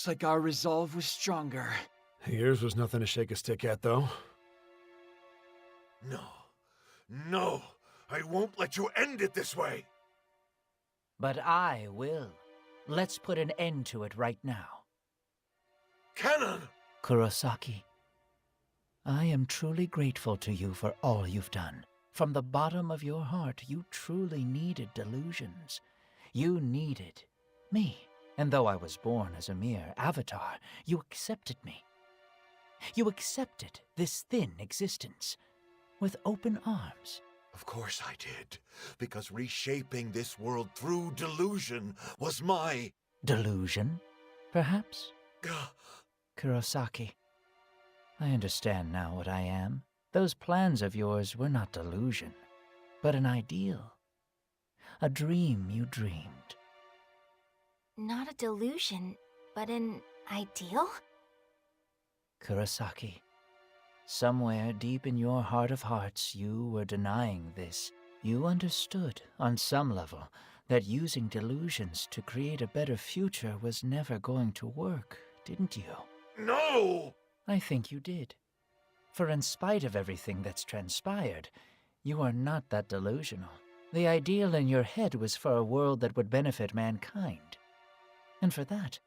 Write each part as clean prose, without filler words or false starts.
Looks like our resolve was stronger. Yours was nothing to shake a stick at, though. No. No! I won't let you end it this way! But I will. Let's put an end to it right now. Kanon! Kurosaki, I am truly grateful to you for all you've done. From the bottom of your heart, you truly needed delusions. You needed me. And though I was born as a mere avatar, you accepted me. You accepted this thin existence with open arms. Of course I did, because reshaping this world through delusion was my... Delusion, perhaps? Kurosaki, I understand now what I am. Those plans of yours were not delusion, but an ideal. A dream you dreamed. Not a delusion, but an ideal? Kurosaki, somewhere deep in your heart of hearts you were denying this. You understood, on some level, that using delusions to create a better future was never going to work, didn't you? No! I think you did. For in spite of everything that's transpired, you are not that delusional. The ideal in your head was for a world that would benefit mankind. And for that,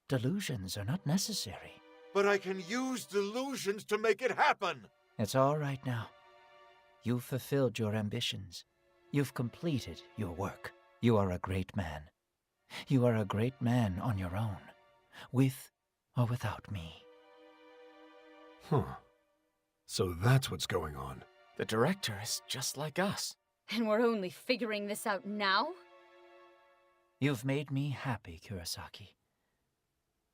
delusions are not necessary. But I can use delusions to make it happen! It's all right now. You've fulfilled your ambitions. You've completed your work. You are a great man. You are a great man on your own, with or without me. Huh. So that's what's going on. The director is just like us. And we're only figuring this out now? You've made me happy, Kurosaki.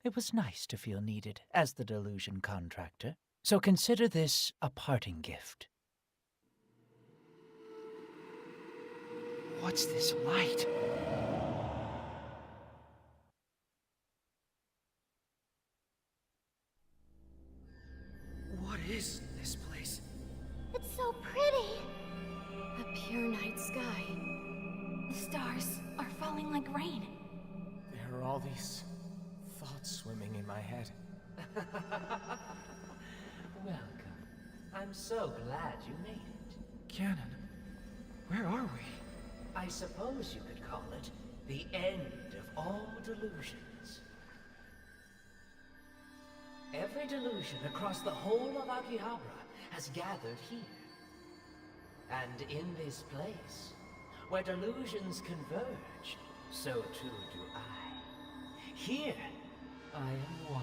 It was nice to feel needed as the delusion contractor, so consider this a parting gift. What's this light? What is this place? It's so pretty. A pure night sky. The stars are falling like rain. There are all these thoughts swimming in my head. Welcome. I'm so glad you made it. Kanon, where are we? I suppose you could call it the end of all delusions. Every delusion across the whole of Akihabara has gathered here. And in this place, where delusions converge, so too do I. Here, I am one.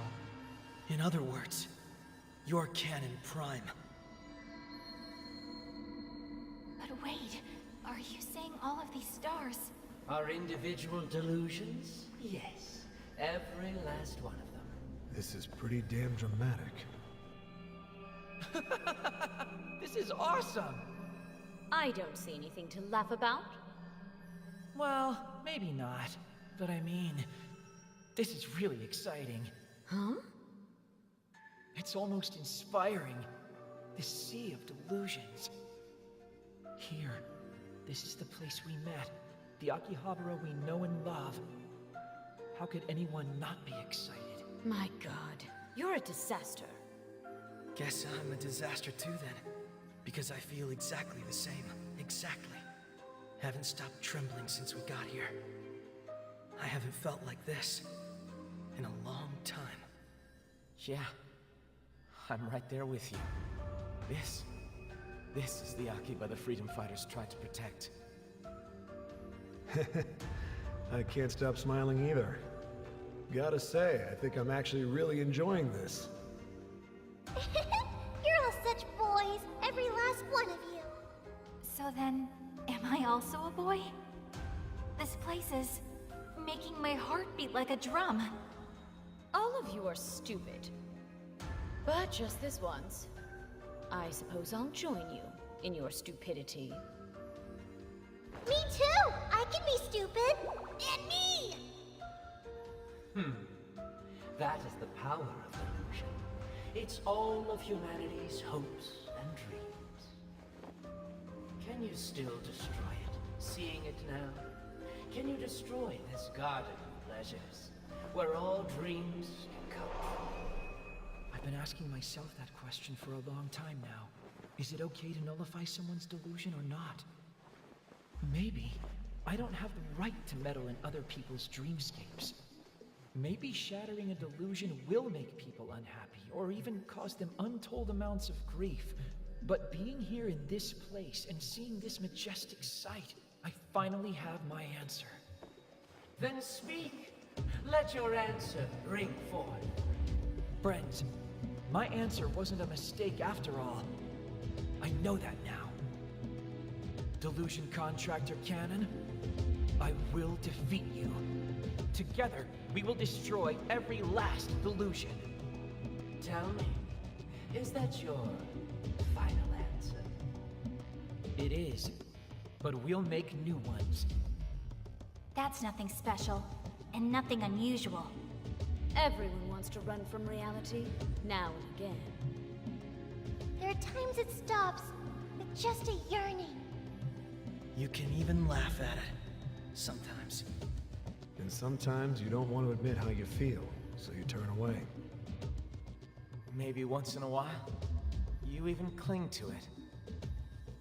In other words, you're Kanon Prime. But wait, are you saying all of these stars? Our individual delusions? Yes, every last one of them. This is pretty damn dramatic. This is awesome! I don't see anything to laugh about. Well, maybe not. But I mean, this is really exciting. Huh? It's almost inspiring. This sea of delusions. Here, this is the place we met. The Akihabara we know and love. How could anyone not be excited? My god, you're a disaster. Guess I'm a disaster too then. Because I feel exactly the same. Exactly. Haven't stopped trembling since we got here. I haven't felt like this in a long time. Yeah, I'm right there with you. This is the Akiba the freedom fighters tried to protect. I can't stop smiling either. Gotta say, I think I'm actually really enjoying this. You're all such boys, every last one of you. So then, am I also a boy? This place is making my heart beat like a drum. All of you are stupid. But just this once. I suppose I'll join you in your stupidity. Me too! I can be stupid! And me! That is the power of delusion. It's all of humanity's hopes and dreams. Can you still destroy it, seeing it now? Can you destroy this garden of pleasures? where all dreams can come true. I've been asking myself that question for a long time now. Is it okay to nullify someone's delusion or not? Maybe I don't have the right to meddle in other people's dreamscapes. Maybe shattering a delusion will make people unhappy, or even cause them untold amounts of grief. But being here in this place and seeing this majestic sight, I finally have my answer. Then speak. Let your answer ring forth. Friends, my answer wasn't a mistake after all. I know that now. Delusion Contractor Kanon, I will defeat you. Together, we will destroy every last delusion. Tell me, is that your final answer? It is, but we'll make new ones. That's nothing special, and nothing unusual. Everyone wants to run from reality, now and again. There are times it stops, with just a yearning. You can even laugh at it. Sometimes. And sometimes you don't want to admit how you feel, so you turn away. Maybe once in a while, you even cling to it.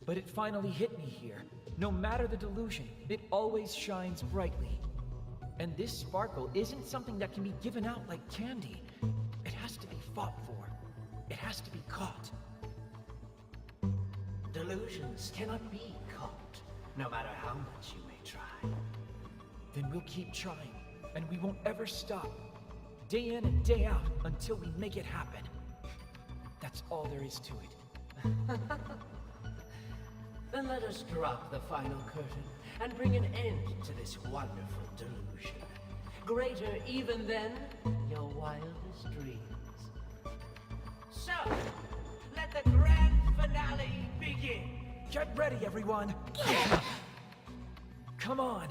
But it finally hit me here. No matter the delusion, it always shines brightly. And this sparkle isn't something that can be given out like candy. It has to be fought for. It has to be caught. Delusions cannot be caught, no matter how much you may try. Then we'll keep trying, and we won't ever stop. Day in and day out, until we make it happen. That's all there is to it. Then let us drop the final curtain and bring an end to this wonderful delusion. Greater even than your wildest dreams. So, let the grand finale begin. Get ready, everyone! Come on!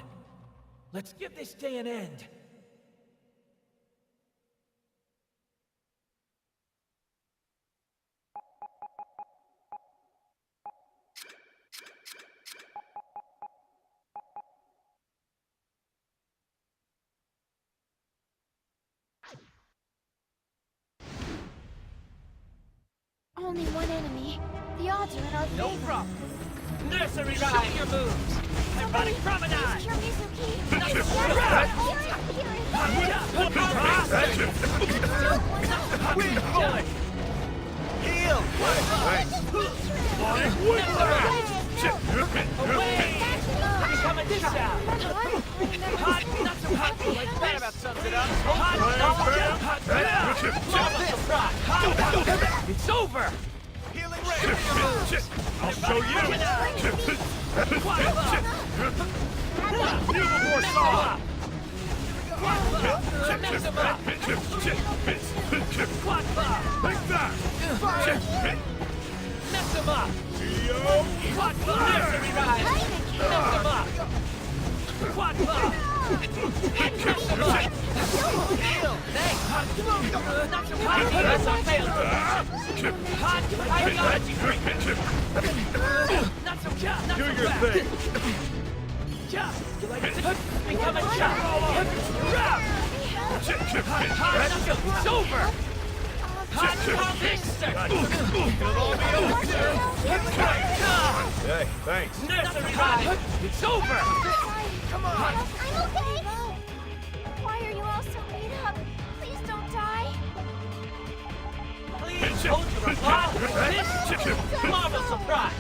Let's give this day an end! Only one enemy. The odds are in our favor. No problem! Nursery rhyme! Your moves! Ironic promenade! Heal! Become a discount! Hot, not so hot! Like that about sums it up! Hot, it's over! Healing ray! I'll show you! You before Saw! Mess him up! Take that! Mess him up! Quad nursery ride! Mess him up! Quad mess him up! Heal! Thanks! Not so hot! That's a fail! Hot! I got you! Not so hot! Not Do so your fast! thing! Chop! You like it? Become a chop! Hot! It's over! Hot! Fixer! It'll all be over! Hey, thanks. Nursery ride! It's over! Come on! I'm okay! Why are you all so beat up? Please don't die! Please hold your applause for this marvel surprise!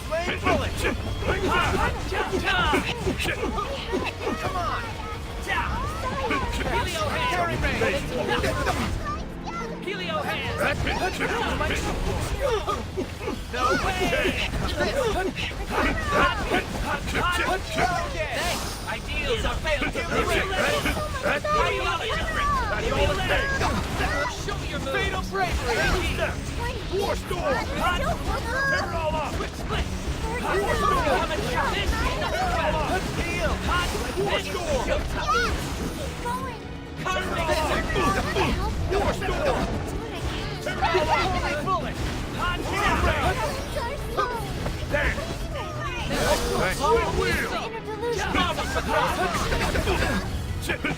Flame bullet! Come on! Helio hands! Helio hands! No way! Thanks! Ideals are failed! Show me your moves! Fatal bravery! War storm! Tear it all up! Quick split! War storm! This is nothing well! Heal! War storm! Keep going! War storm! Tear it all up! Bullet! Hot Damn! Thanks. Inner delusion!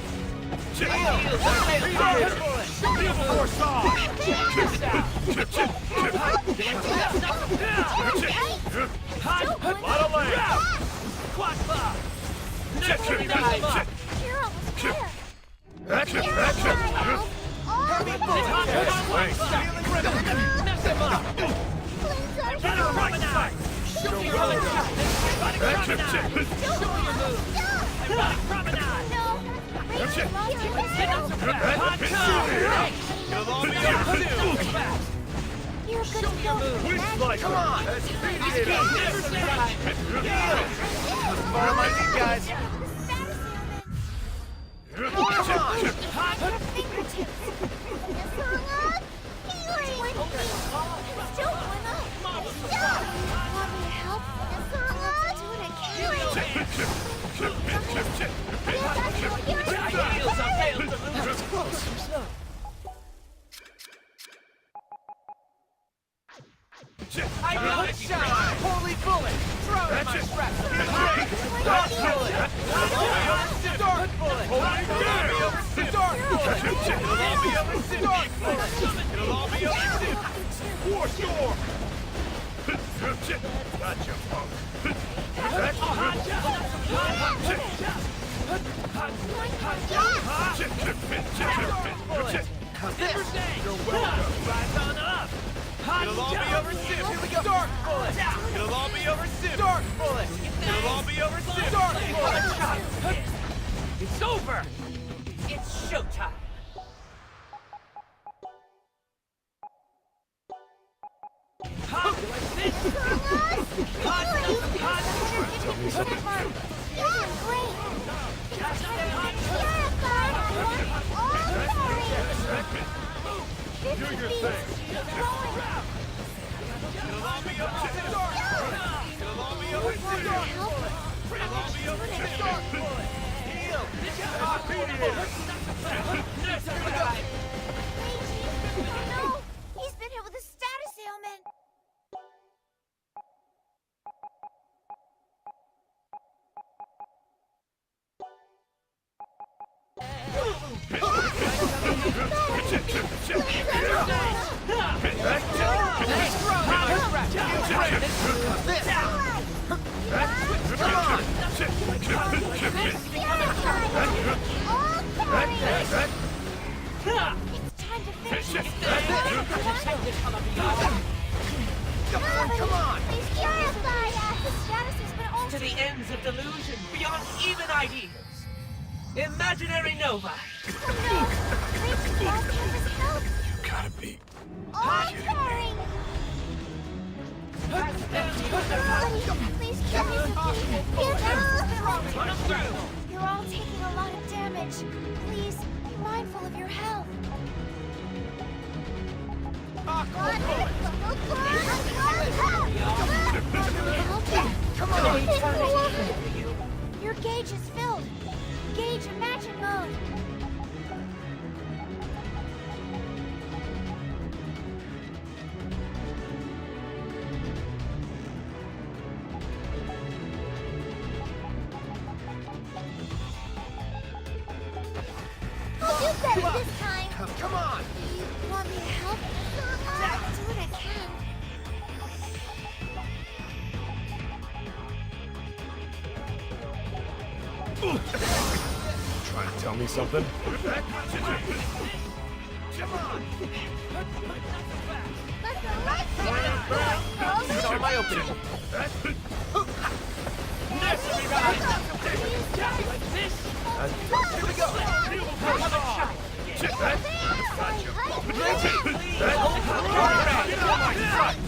Holy bullet! Throw it, my strap! Dark bullet! Dark bullet! It'll all be over soon! Dark bullet! It'll all be over soon! War storm! Gotcha, punk! You're welcome! Rise on up! It'll all be over soon! Here we go! Dark bullet! It'll all be over soon! Dark bullet! It'll all be over soon! Dark bullet! It's over! It's showtime! Tell me something. Do your thing. It'll all be over soon! It'll all be over soon! It'll all be over soon! Dark bullet! Heal! No! He's been hit with a status ailment! It's time to finish this. Come on! Please purify us! The status has been To altered. the ends of delusion, beyond even ideas! Imaginary Nova! Oh no! Please, all cameras help! You gotta be. Altering! Please give me some You're all taking a lot of damage. Please, be mindful of your health. Come on! Your gauge is filled. Gauge imagine mode. I'll do better this time. Come on! You want me to help? I'll do what I can. Trying to tell me something? It's on my opening. Here we go!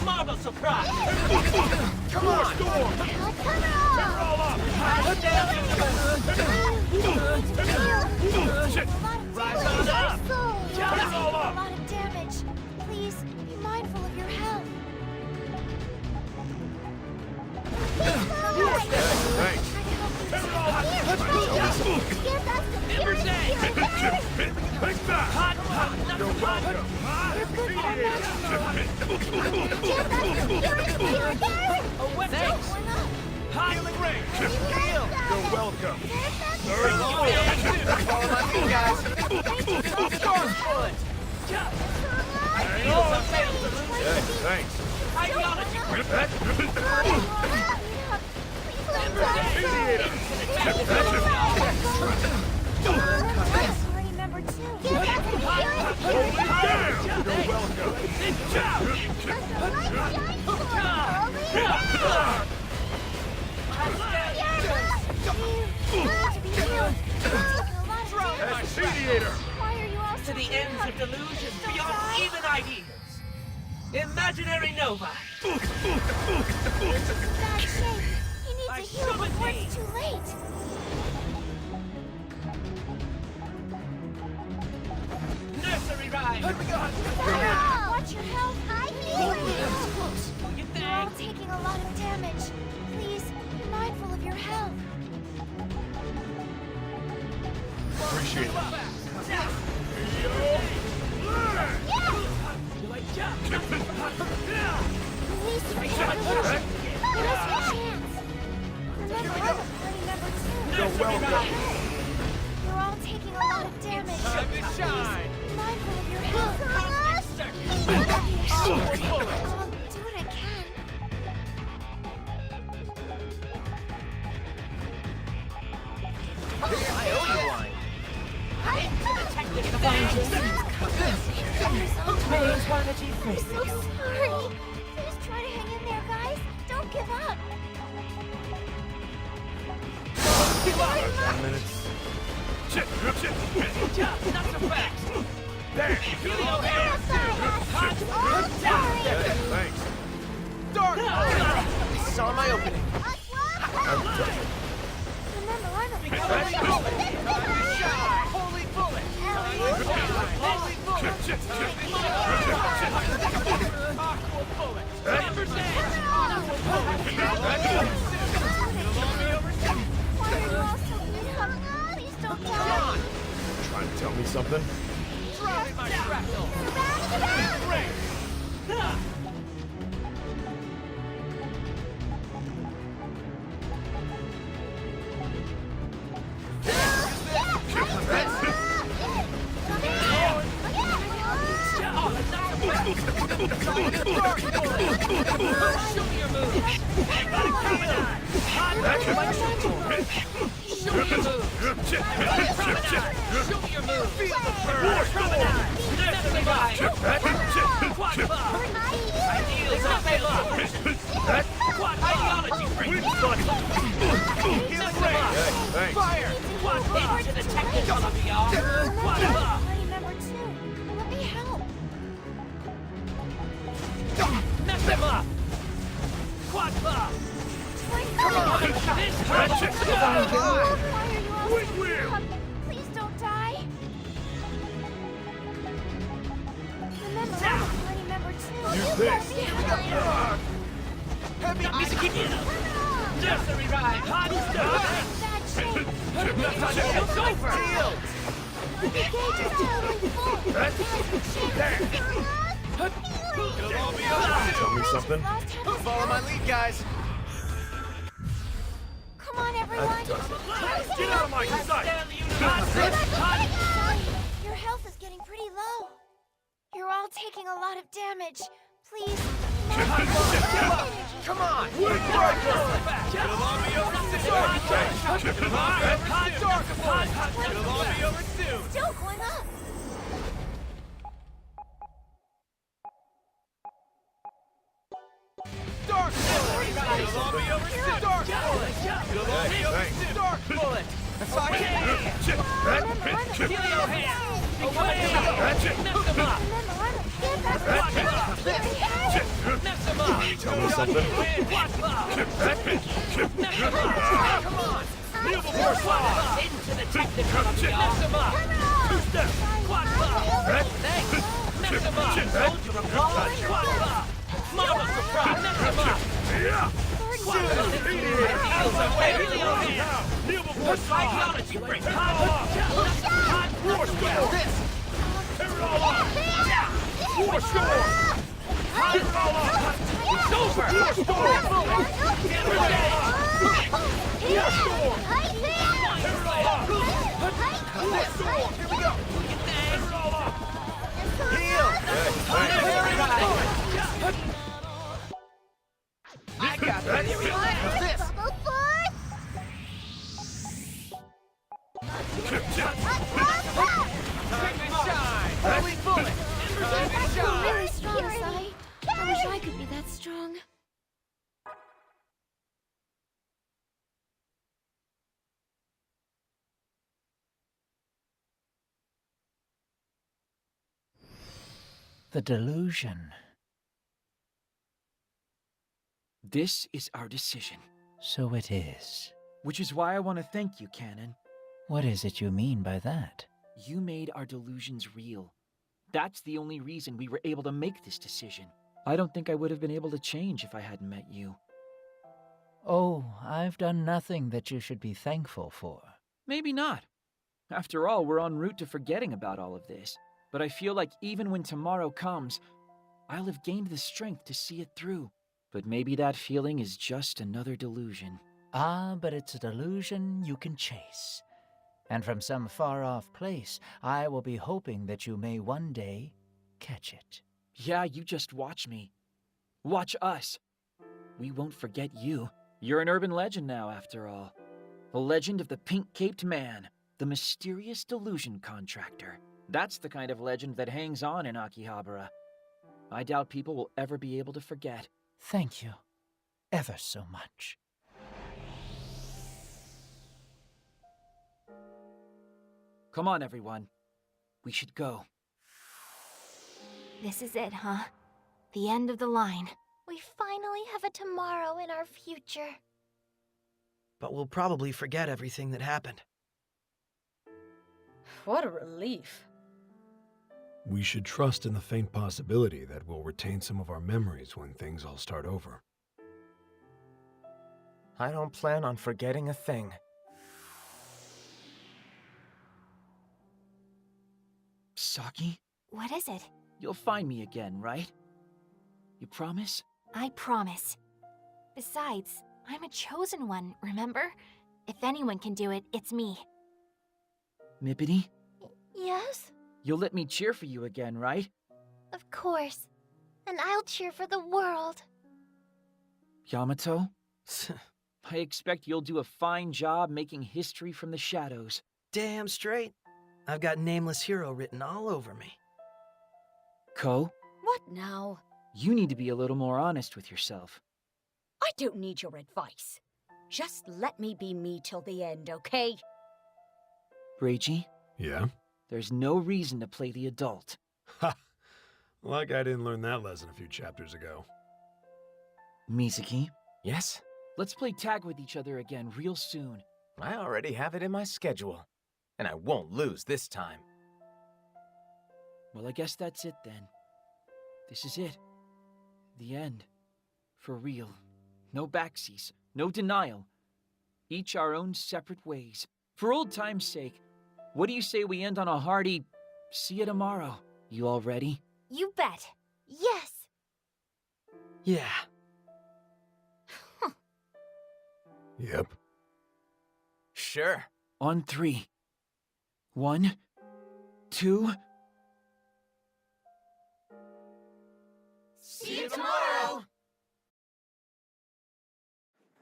Marble surprise! Come on! Rise on up! A lot of damage. Please be mindful of your health. Thanks. Take that! You're welcome! Healing ring! Heal! You're welcome! Follow my lead, guys! bullet! Ideals of fatal delusion! Hey, thanks. Ideology break! Party member 2. You're welcome. That's Mediator. Why are you all To the ends of delusion, beyond even ideas! Imaginary Nova! bad shape? He needs I a heal summoned before thee. it's too late. Nursery rhyme! Watch your health. I heal you. You You're all think? taking a lot of damage. Please, be mindful of your health. Appreciate it. Release your delusion. Give us your chance. Remember, I'm a party member 2. You're welcome. You're all taking a lot of damage. Time to shine! Be mindful of your health. I'll do what I can. I owe you one! I'm so sorry. Just try to hang in there, guys. Don't give up. 10 minutes. Not so fast! There. Helio hands! Hey, thanks. Saw my opening! Remember, I'm a Holy bullet! Holy bullet! Aqua bullet! Ampersand! Aqua bullet! Why are you all so beat up? Please don't die. Trying to tell me something? Drop my shrapnel! Show me your move! Promenade! Hot electrical! Show me your move! Promenade! Show me your move! Promenade! Nursery rhyme! Quad club! Ideals of fatal Quad ideology freak! Healing them up! Thanks. Fire! Quad into the technical of VR! Quad club! Party member 2. Let me help. Mess them up! Quad club! Come on! This hurts! Why are you all so beat up? Please don't die. Remember, I'm a party member 2. Use this. Heavy music in Nursery rhyme! Hot stuff! Bad shape. It's over! The gauge is totally full. Tell me something? Follow my lead, guys. Come on, everyone. Get out of my sight! Sorry, your health is getting pretty low. You're all taking a lot of damage. Please. Come on! Still going up. Dark bullet! Dark bullet! Helio hand! Away! Mess them up! Mess them up! Tell me something? Quad club! Mess them up! Come on! Into the technical of the mess them up! Two-step! Quad club! Thanks! Mess them up! Soldier of Quad club! Marvel surprise! Mess them up! Quad club! Ideals of Helio hand! Ideology break! Hot war storm! Tear it all up! War storm! Tear it all up! It's over! War storm! Tear it all up! War storm! Tear it all up! War storm! Here we go! Tear it all up! You're really strong, Sai. I wish I could be that strong. The delusion. This is our decision. So it is. Which is why I want to thank you, Kanon. What is it you mean by that? You made our delusions real. That's the only reason we were able to make this decision. I don't think I would have been able to change if I hadn't met you. Oh, I've done nothing that you should be thankful for. Maybe not. After all, we're en route to forgetting about all of this. But I feel like even when tomorrow comes, I'll have gained the strength to see it through. But maybe that feeling is just another delusion. Ah, but it's a delusion you can chase. And from some far-off place, I will be hoping that you may one day catch it. Yeah, you just watch me. Watch us. We won't forget you. You're an urban legend now, after all. The legend of the pink-caped man, the mysterious delusion contractor. That's the kind of legend that hangs on in Akihabara. I doubt people will ever be able to forget. Thank you, ever so much. Come on, everyone. We should go. This is it, huh? The end of the line. We finally have a tomorrow in our future. But we'll probably forget everything that happened. What a relief. We should trust in the faint possibility that we'll retain some of our memories when things all start over. I don't plan on forgetting a thing. Saki? What is it? You'll find me again, right? You promise? I promise. Besides, I'm a chosen one, remember? If anyone can do it, it's me. Mippity? Yes? You'll let me cheer for you again, right? Of course. And I'll cheer for the world. Yamato? I expect you'll do a fine job making history from the shadows. Damn straight. I've got Nameless Hero written all over me. Ko? What now? You need to be a little more honest with yourself. I don't need your advice. Just let me be me till the end, okay? Reiji? Yeah? There's no reason to play the adult. Ha! Like I didn't learn that lesson a few chapters ago. Mizuki? Yes? Let's play tag with each other again real soon. I already have it in my schedule. And I won't lose this time. Well, I guess that's it then. This is it. The end. For real. No backseas. No denial. Each our own separate ways. For old time's sake, what do you say we end on a hearty, see you tomorrow? You all ready? You bet. Yes. Yeah. Yep. Sure. On 3. 1, 2... See you tomorrow!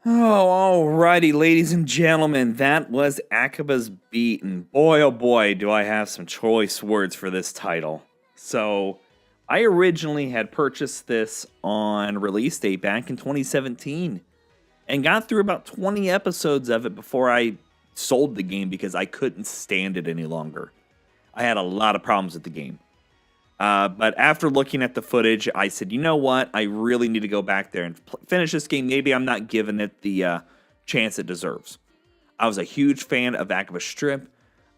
Oh, alrighty, ladies and gentlemen, that was Akiba's Beat, and boy oh boy do I have some choice words for this title. So, I originally had purchased this on release date back in 2017, and got through about 20 episodes of it before I sold the game because I couldn't stand it any longer. I had a lot of problems with the game. But after looking at the footage, I said, you know what? I really need to go back there and finish this game. Maybe I'm not giving it the chance it deserves. I was a huge fan of Akiba Strip.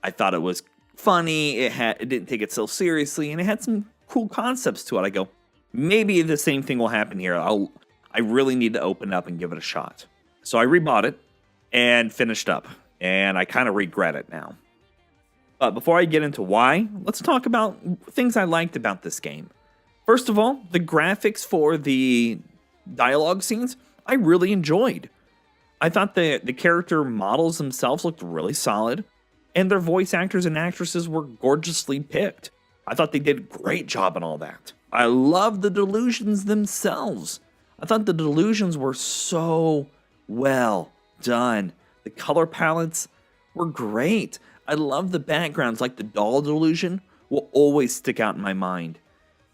I thought it was funny. It didn't take itself seriously, and it had some cool concepts to it. I go, maybe the same thing will happen here. I really need to open up and give it a shot. So I rebought it and finished up, and I kind of regret it now. But before I get into why, let's talk about things I liked about this game. First of all, the graphics for the dialogue scenes, I really enjoyed. I thought the character models themselves looked really solid, and their voice actors and actresses were gorgeously picked. I thought they did a great job on all that. I love the delusions themselves. I thought the delusions were so well done. The color palettes were great. I love the backgrounds, like the doll delusion will always stick out in my mind.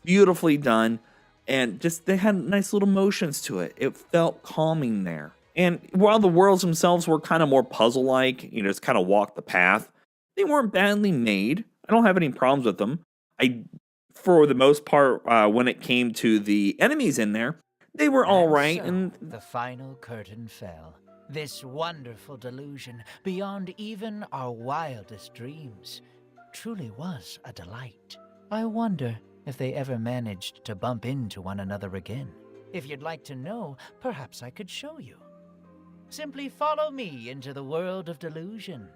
Beautifully done, and just they had nice little motions to it. It felt calming there. And while the worlds themselves were kind of more puzzle-like, just kind of walk the path, they weren't badly made. I don't have any problems with them. For the most part, when it came to the enemies in there, they were all right. And the final curtain fell. This wonderful delusion, beyond even our wildest dreams, truly was a delight. I wonder if they ever managed to bump into one another again. If you'd like to know, perhaps I could show you. Simply follow me into the world of delusion.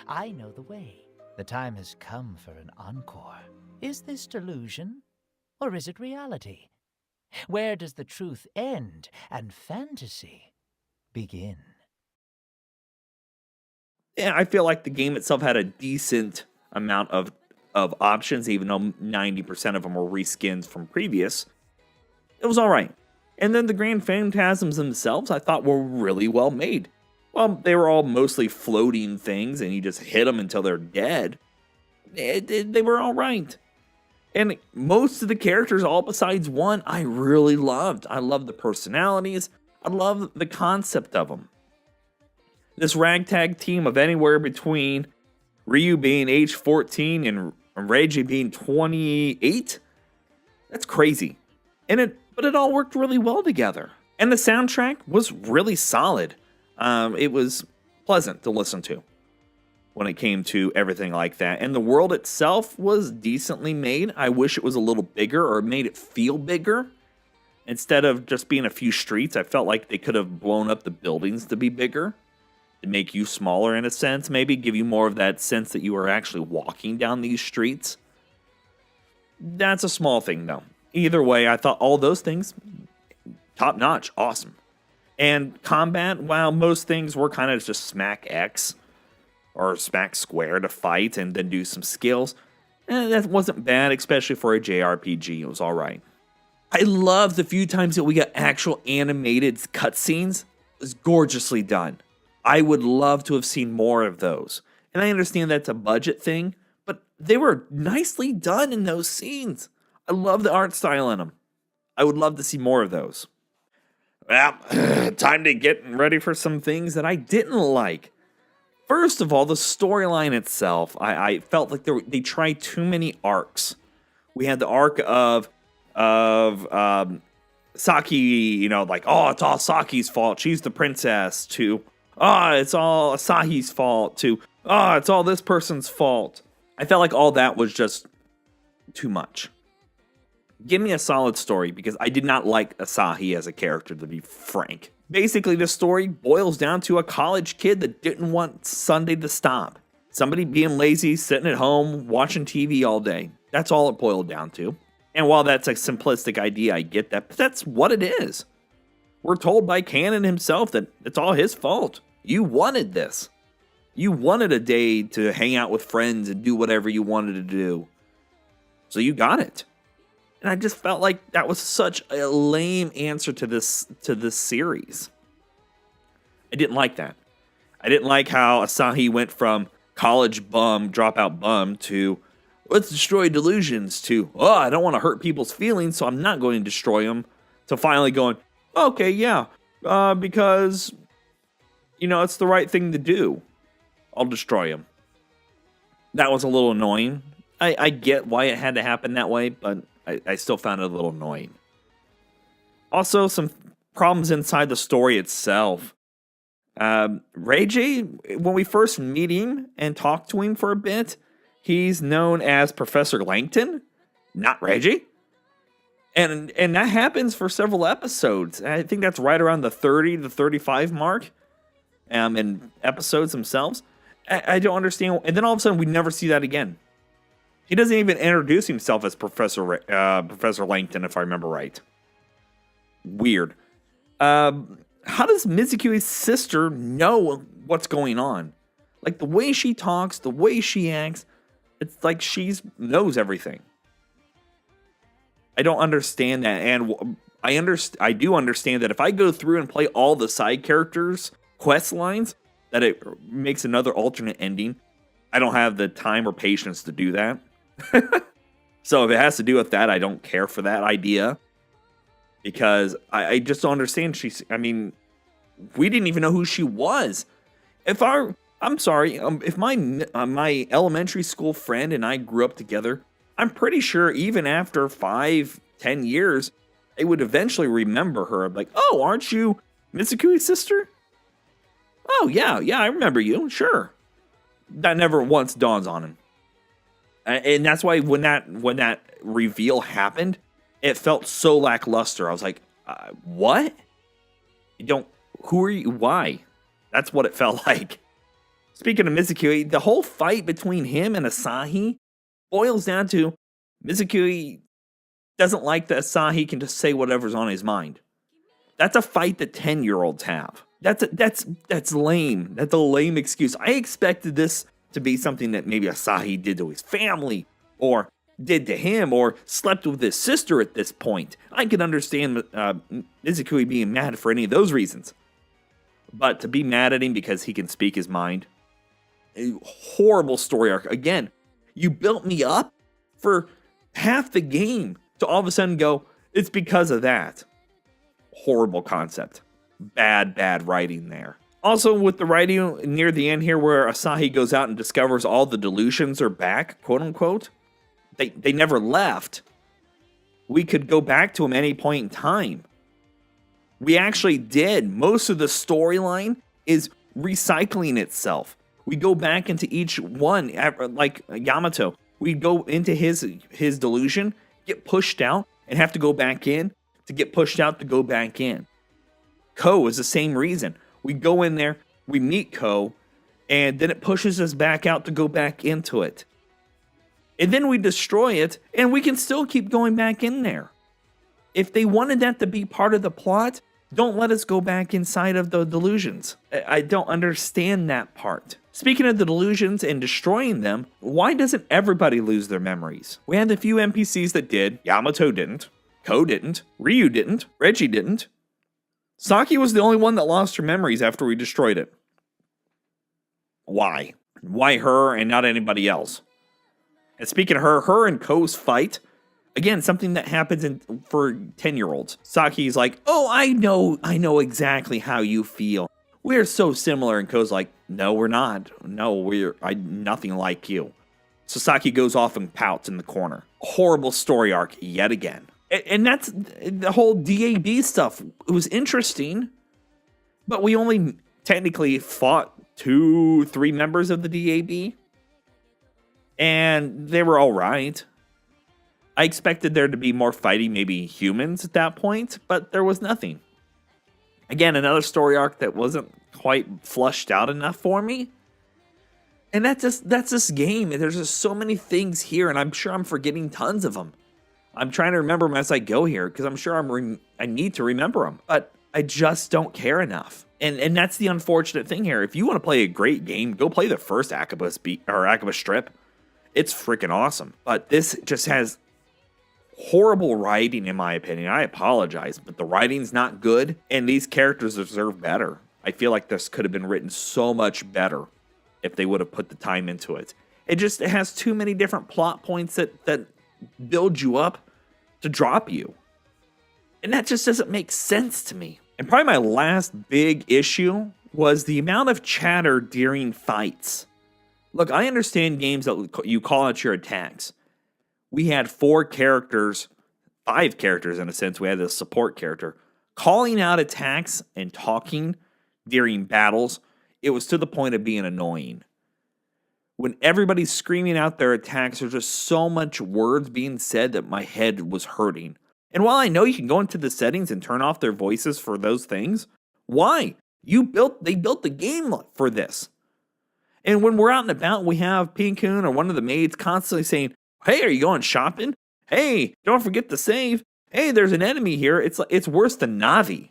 I know the way. The time has come for an encore. Is this delusion, or is it reality? Where does the truth end and fantasy begin? yeah, I feel like the game itself had a decent amount of options, even though 90% of them were reskins from previous. It was all right. And then the Grand Phantasms themselves, I thought were really well made. Well, they were all mostly floating things, and you just hit them until they're dead. They were all right. And most of the characters, all besides one, I really loved. I loved the personalities. I love the concept of them. This ragtag team of anywhere between Ryu being age 14 and Reiji being 28, that's crazy. But it all worked really well together. And the soundtrack was really solid. It was pleasant to listen to when it came to everything like that. And the world itself was decently made. I wish it was a little bigger or made it feel bigger. Instead of just being a few streets, I felt like they could have blown up the buildings to be bigger. To make you smaller in a sense, maybe give you more of that sense that you are actually walking down these streets. That's a small thing though. Either way, I thought all those things, top notch, awesome. And combat, while most things were kind of just smack X or smack square to fight and then do some skills, that wasn't bad, especially for a JRPG. It was all right. I loved the few times that we got actual animated cutscenes. It was gorgeously done. I would love to have seen more of those. And I understand that's a budget thing, but they were nicely done in those scenes. I love the art style in them. I would love to see more of those. Well, time to get ready for some things that I didn't like. First of all, the storyline itself. I felt like they tried too many arcs. We had the arc of Saki, like, oh, it's all Saki's fault. She's the princess. To, oh, it's all Asahi's fault. To, oh, it's all this person's fault. I felt like all that was just too much. Give me a solid story, because I did not like Asahi as a character, to be frank. Basically, the story boils down to a college kid that didn't want Sunday to stop. Somebody being lazy, sitting at home, watching TV all day. That's all it boiled down to. And while that's a simplistic idea, I get that, but that's what it is. We're told by Kanon himself that it's all his fault. You wanted this. You wanted a day to hang out with friends and do whatever you wanted to do. So you got it. And I just felt like that was such a lame answer to this series. I didn't like that. I didn't like how Asahi went from college bum, dropout bum, to let's destroy delusions, to, oh, I don't want to hurt people's feelings, so I'm not going to destroy them, to finally going, okay, yeah, because, it's the right thing to do. I'll destroy them. That was a little annoying. I get why it had to happen that way, but I still found it a little annoying. Also, some problems inside the story itself. Reiji, when we first meet him and talk to him for a bit, he's known as Professor Langton, not Reiji. And that happens for several episodes. I think that's right around the 30 to 35 mark in episodes themselves. I don't understand. And then all of a sudden, we never see that again. He doesn't even introduce himself as Professor Langton, if I remember right. Weird. How does Mizuki's sister know what's going on? Like, the way she talks, the way she acts, it's like she knows everything. I don't understand that. And I do understand that if I go through and play all the side characters' quest lines, that it makes another alternate ending. I don't have the time or patience to do that. So if it has to do with that, I don't care for that idea. Because I just don't understand. We didn't even know who she was. If my elementary school friend and I grew up together, I'm pretty sure even after 5-10 years, they would eventually remember her. I'm like, oh, aren't you Mitsukui's sister? Oh, yeah, I remember you, sure. That never once dawns on him. And that's why when that reveal happened, it felt so lackluster. I was like, what? Who are you? Why? That's what it felt like. Speaking of Mizukui, the whole fight between him and Asahi boils down to Mizukui doesn't like that Asahi can just say whatever's on his mind. That's a fight that 10-year-olds have. That's lame. That's a lame excuse. I expected this to be something that maybe Asahi did to his family, or did to him, or slept with his sister at this point. I can understand Mizukui being mad for any of those reasons. But to be mad at him because he can speak his mind, a horrible story arc. Again, you built me up for half the game to all of a sudden go, it's because of that. Horrible concept. Bad writing there. Also, with the writing near the end here where Asahi goes out and discovers all the delusions are back, quote unquote, they never left. We could go back to them any point in time. We actually did. Most of the storyline is recycling itself. We go back into each one, like Yamato. We go into his delusion, get pushed out, and have to go back in to get pushed out to go back in. Ko is the same reason. We go in there, we meet Ko, and then it pushes us back out to go back into it. And then we destroy it, and we can still keep going back in there. If they wanted that to be part of the plot, don't let us go back inside of the delusions. I don't understand that part. Speaking of the delusions and destroying them, why doesn't everybody lose their memories? We had a few NPCs that did. Yamato didn't. Ko didn't. Ryu didn't. Reggie didn't. Saki was the only one that lost her memories after we destroyed it. Why? Why her and not anybody else? And speaking of her and Ko's fight, again, something that happens for 10-year-olds. Saki's like, oh, I know exactly how you feel. We're so similar. And Ko's like, no, we're not. No, we're nothing like you. So Saki goes off and pouts in the corner. Horrible story arc yet again. And that's the whole DAB stuff. It was interesting, but we only technically fought 2-3 members of the DAB. And they were all right. I expected there to be more fighting, maybe humans at that point, but there was nothing. Again, another story arc that wasn't quite flushed out enough for me. And that's this game. There's just so many things here, and I'm sure I'm forgetting tons of them. I'm trying to remember them as I go here, because I'm sure I need to remember them, but I just don't care enough. And that's the unfortunate thing here. If you want to play a great game, go play the first Akiba strip. It's freaking awesome. But this just has horrible writing, in my opinion. I apologize, but the writing's not good, and these characters deserve better. I feel like this could have been written so much better if they would have put the time into it. It has too many different plot points that build you up to drop you. And that just doesn't make sense to me. And probably my last big issue was the amount of chatter during fights. Look, I understand games that you call out your attacks. We had 5 characters in a sense. We had the support character calling out attacks and talking during battles. It was to the point of being annoying. When everybody's screaming out their attacks, there's just so much words being said that my head was hurting. And while I know you can go into the settings and turn off their voices for those things, why? They built the game for this. And when we're out and about, we have Pinkun or one of the maids constantly saying, hey, are you going shopping? Hey, don't forget to save. Hey, there's an enemy here. It's worse than Navi.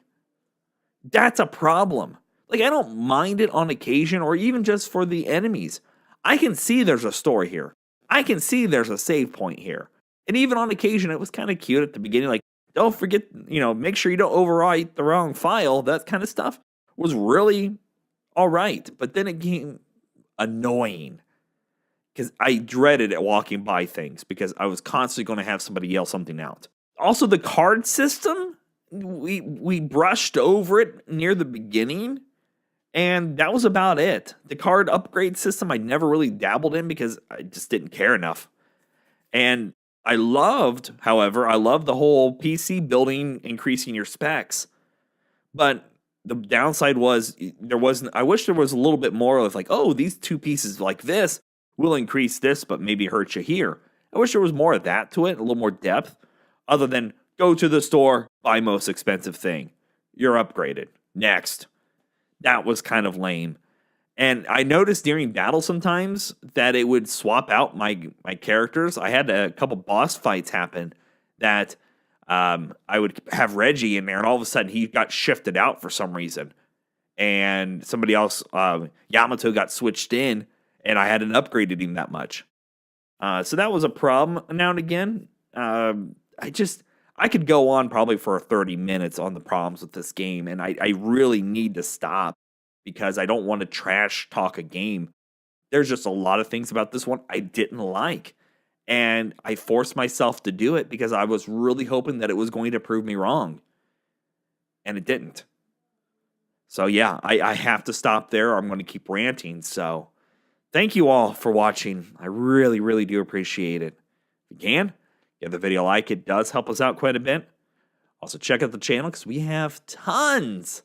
That's a problem. Like, I don't mind it on occasion or even just for the enemies. I can see there's a story here. I can see there's a save point here. And even on occasion, it was kind of cute at the beginning. Like, don't forget, make sure you don't overwrite the wrong file. That kind of stuff was really all right. But then it became annoying. because I dreaded it walking by things because I was constantly going to have somebody yell something out. Also, the card system, we brushed over it near the beginning, and that was about it. The card upgrade system I never really dabbled in because I just didn't care enough. And I loved the whole PC building, increasing your specs. But the downside was I wish there was a little bit more of like, oh, these two pieces like this will increase this, but maybe hurt you here. I wish there was more of that to it, a little more depth, other than go to the store, buy most expensive thing. You're upgraded. Next. That was kind of lame. And I noticed during battle sometimes that it would swap out my characters. I had a couple boss fights happen that I would have Reggie in there, and all of a sudden he got shifted out for some reason. And somebody else, Yamato, got switched in, and I hadn't upgraded him that much. So that was a problem now and again. I could go on probably for 30 minutes on the problems with this game, and I really need to stop because I don't want to trash talk a game. There's just a lot of things about this one I didn't like, and I forced myself to do it because I was really hoping that it was going to prove me wrong, and it didn't. So yeah, I have to stop there or I'm going to keep ranting. So thank you all for watching. I really, really do appreciate it. If you can, give the video a like. It does help us out quite a bit. Also, check out the channel because we have tons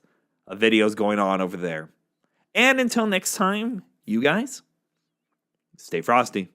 of videos going on over there. And until next time, you guys, stay frosty.